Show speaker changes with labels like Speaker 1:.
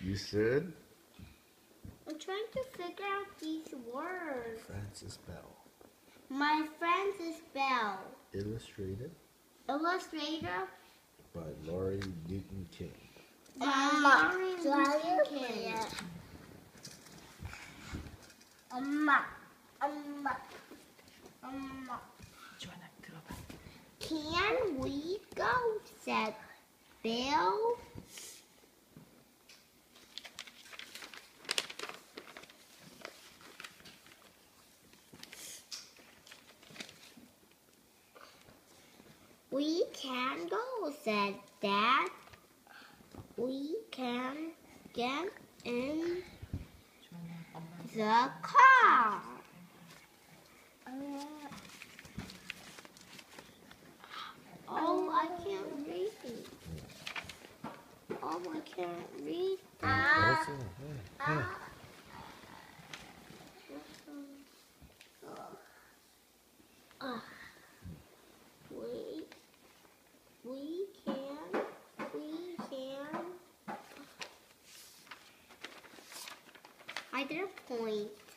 Speaker 1: You said?
Speaker 2: I'm trying to figure out these words.
Speaker 1: Francis Bell.
Speaker 2: My Francis Bell.
Speaker 1: Illustrated
Speaker 2: Illustrator
Speaker 1: by Laurie Newton King.
Speaker 2: Laurie Newton King.
Speaker 3: 주원아 들어봐.
Speaker 2: Can we go? Said Bill. We can go, said Dad. We can get in
Speaker 3: 주원아 엄마.
Speaker 2: the car. Oh, I can't read it. Oh, I can't read that.
Speaker 1: 알았어. 해.
Speaker 2: We can. I did a point.